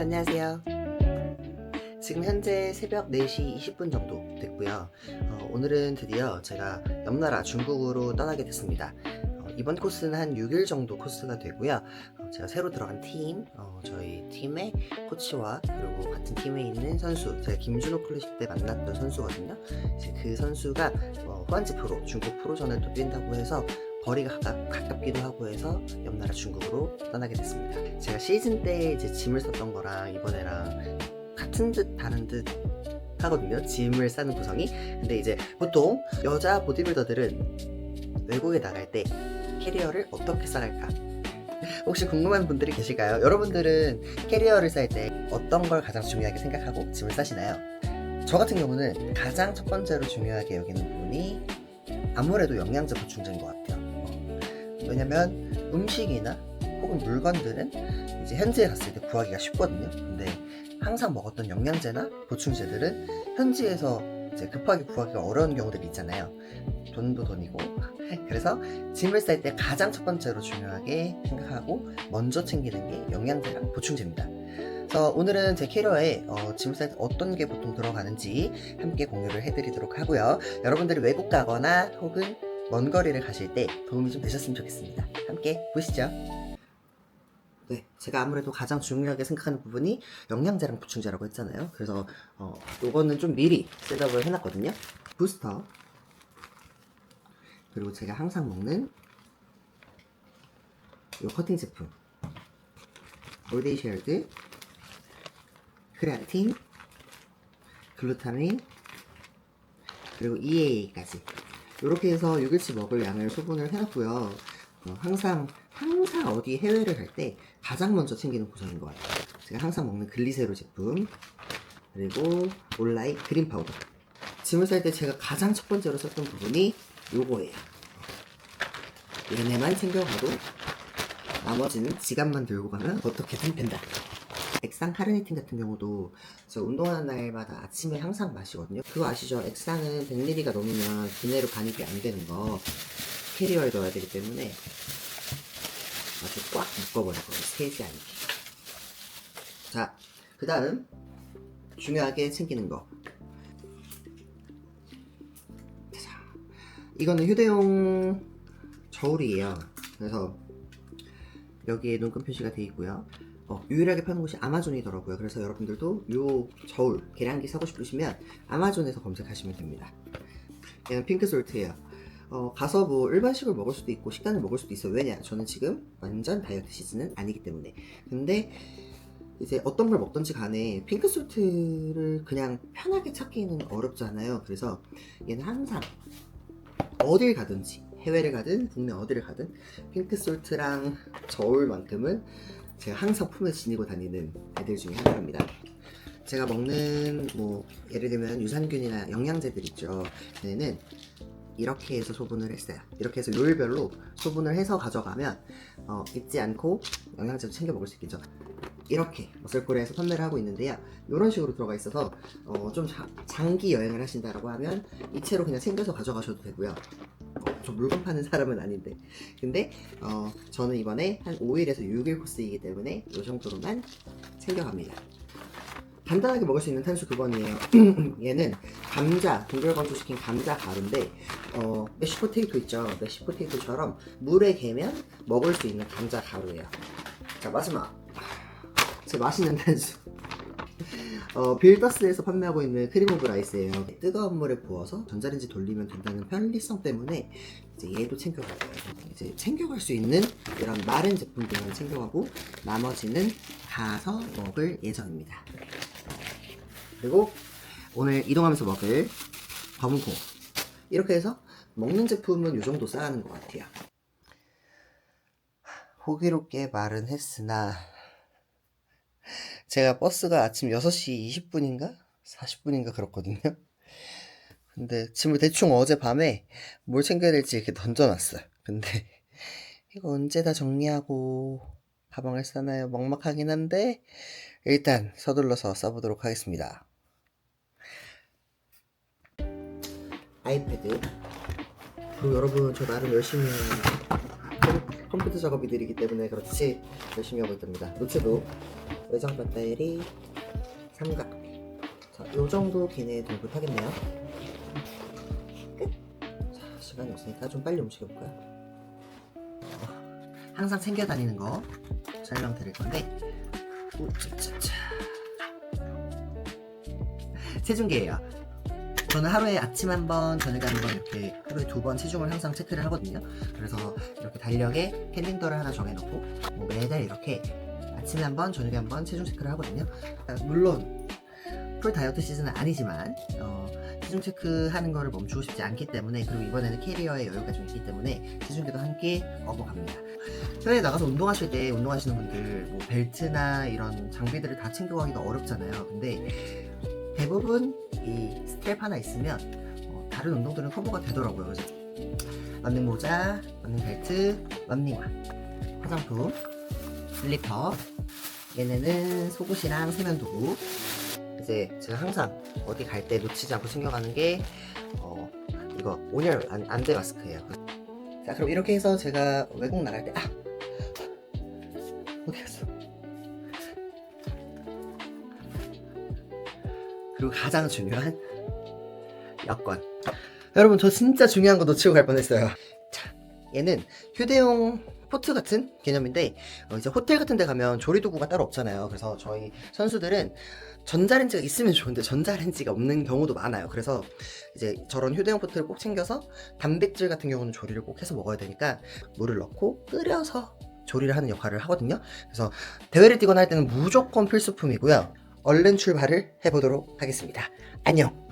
안녕하세요. 지금 현재 새벽 4시 20분 정도 됐고요. 오늘은 드디어 제가 옆나라 중국으로 떠나게 됐습니다. 이번 코스는 한 6일 정도 코스가 되고요. 제가 새로 들어간 팀, 저희 팀의 코치와 그리고 같은 팀에 있는 선수, 제가 김준호 클래식 때 만났던 선수거든요. 이제 그 선수가 후안지 프로, 중국 프로전을 또 뛴다고 해서 거리가 가깝기도 하고 해서 옆나라 중국으로 떠나게 됐습니다. 제가 시즌 때 이제 짐을 썼던 거랑 이번에랑 같은 듯 다른 듯 하거든요. 짐을 싸는 구성이. 근데 이제 보통 여자 보디빌더들은 외국에 나갈 때 캐리어를 어떻게 싸갈까? 혹시 궁금한 분들이 계실까요? 여러분들은 캐리어를 쌀 때 어떤 걸 가장 중요하게 생각하고 짐을 싸시나요? 저 같은 경우는 가장 첫 번째로 중요하게 여기는 부분이 아무래도 영양제 보충제인 것 같아요. 왜냐면 음식이나 혹은 물건들은 이제 현지에 갔을 때 구하기가 쉽거든요. 근데 항상 먹었던 영양제나 보충제들은 현지에서 이제 급하게 구하기가 어려운 경우들이 있잖아요. 돈도 돈이고. 그래서 짐을 쌀 때 가장 첫 번째로 중요하게 생각하고 먼저 챙기는 게 영양제랑 보충제입니다. 그래서 오늘은 제 캐리어에 짐을 쌀 때 어떤 게 보통 들어가는지 함께 공유를 해드리도록 하고요. 여러분들이 외국 가거나 혹은 먼 거리를 가실 때 도움이 좀 되셨으면 좋겠습니다. 함께 보시죠. 네, 제가 아무래도 가장 중요하게 생각하는 부분이 영양제랑 보충제라고 했잖아요. 그래서 요거는 좀 미리 셋업을 해놨거든요. 부스터, 그리고 제가 항상 먹는 요 커팅 제품, 올데이 쉐어드, 크레아틴, 글루타민, 그리고 EAA까지 이렇게 해서 6일치 먹을 양을 소분을 해놨고요. 항상 어디 해외를 갈 때 가장 먼저 챙기는 구성인 것 같아요. 제가 항상 먹는 글리세로 제품, 그리고 올라이 그린 파우더. 짐을 쌀 때 제가 가장 첫 번째로 썼던 부분이 요거예요. 얘네만 챙겨가도 나머지는 지갑만 들고 가면 어떻게든 된다. 액상 카르니틴 같은 경우도 제가 운동하는 날마다 아침에 항상 마시거든요. 그거 아시죠? 액상은 100ml가 넘으면 기내로 반입이 안 되는 거 캐리어에 넣어야 되기 때문에 아주 꽉 묶어버릴 거예요. 새지 않게. 자, 그 다음 중요하게 챙기는 거. 자, 이거는 휴대용 저울이에요. 그래서 여기에 눈금 표시가 되어 있고요. 유일하게 파는 곳이 아마존이더라고요. 그래서 여러분들도 요 저울, 계량기 사고 싶으시면 아마존에서 검색하시면 됩니다. 얘는 핑크솔트예요. 가서 뭐 일반식을 먹을 수도 있고 식단을 먹을 수도 있어요. 왜냐? 저는 지금 완전 다이어트 시즌은 아니기 때문에. 근데 이제 어떤 걸 먹던지 간에 핑크솔트를 그냥 편하게 찾기는 어렵잖아요. 그래서 얘는 항상 어딜 가든지 해외를 가든 국내 어디를 가든 핑크솔트랑 저울만큼은 제가 항상 품에 지니고 다니는 애들 중에 하나입니다. 제가 먹는 뭐 예를 들면 유산균이나 영양제들 있죠. 얘는 이렇게 해서 소분을 했어요. 이렇게 해서 요일별로 소분을 해서 가져가면 잊지 않고 영양제도 챙겨 먹을 수 있겠죠. 이렇게 머슬코리아에서 판매를 하고 있는데요. 이런 식으로 들어가 있어서 좀 장기 여행을 하신다라고 하면 이 채로 그냥 챙겨서 가져가셔도 되고요. 저 물건 파는 사람은 아닌데, 근데 저는 이번에 한 5일에서 6일 코스이기 때문에 이 정도로만 챙겨갑니다. 간단하게 먹을 수 있는 탄수 그건이에요. 얘는 감자, 동결건조시킨 감자 가루인데 메쉬포테이토 있죠. 메쉬포테이토처럼 물에 개면 먹을 수 있는 감자 가루예요. 자, 마지막 제 맛있는 탄수 빌더스에서 판매하고 있는 크림 오브 라이스예요. 뜨거운 물에 부어서 전자레인지 돌리면 된다는 편리성 때문에 이제 얘도 챙겨갈 거예요. 이제 챙겨갈 수 있는 이런 마른 제품들만 챙겨가고 나머지는 가서 먹을 예정입니다. 그리고 오늘 이동하면서 먹을 검은콩. 이렇게 해서 먹는 제품은 이 정도 쌓아는 것 같아요. 호기롭게 말은 했으나 제가 버스가 아침 6시 20분인가? 40분인가 그렇거든요. 근데 짐을 대충 어젯밤에 뭘 챙겨야 될지 이렇게 던져놨어요. 근데 이거 언제 다 정리하고 가방을 싸나요? 막막하긴 한데 일단 서둘러서 싸보도록 하겠습니다. 아이패드. 그리고 여러분, 저 나름 열심히 컴퓨터 작업이들이기 때문에 그렇지 열심히 하고 있답니다. 노트북 외장 배터리 삼각대. 자, 요 정도 기내 등급 하겠네요. 끝. 자, 시간이 없으니까 좀 빨리 움직여볼까요? 항상 챙겨 다니는 거 설명드릴 건데, 우차차차. 체중계예요. 저는 하루에 아침 한 번, 저녁에 한 번 이렇게 하루에 2번 체중을 항상 체크를 하거든요. 그래서 이렇게 달력에 헤딩더를 하나 정해놓고 뭐 매달 이렇게 아침에 한 번, 저녁에 한 번 체중 체크를 하거든요. 물론 풀 다이어트 시즌은 아니지만 체중 체크하는 거를 멈추고 싶지 않기 때문에, 그리고 이번에는 캐리어에 여유가 좀 있기 때문에 체중계도 함께 업어갑니다. 해외에 나가서 운동하실 때, 운동하시는 분들 뭐 벨트나 이런 장비들을 다 챙겨가기가 어렵잖아요. 근데 대부분 이 스트랩 하나 있으면 다른 운동들은 커버가 되더라고요. 그래서 런닝 모자, 런닝 벨트, 런닝화, 화장품, 슬리퍼, 얘네는 속옷이랑 세면도구. 이제 제가 항상 어디 갈 때 놓치지 않고 챙겨가는 게 이거 온열 안대 마스크예요. 자, 그럼 이렇게 해서 제가 외국 나갈 때 어디 갔어? 그리고 가장 중요한 여권. 여러분, 저 진짜 중요한 거 놓치고 갈 뻔했어요. 자, 얘는 휴대용 포트 같은 개념인데, 이제 호텔 같은 데 가면 조리도구가 따로 없잖아요. 그래서 저희 선수들은 전자레인지가 있으면 좋은데 전자레인지가 없는 경우도 많아요. 그래서 이제 저런 휴대용 포트를 꼭 챙겨서, 단백질 같은 경우는 조리를 꼭 해서 먹어야 되니까 물을 넣고 끓여서 조리를 하는 역할을 하거든요. 그래서 대회를 뛰거나 할 때는 무조건 필수품이고요. 얼른 출발을 해보도록 하겠습니다. 안녕!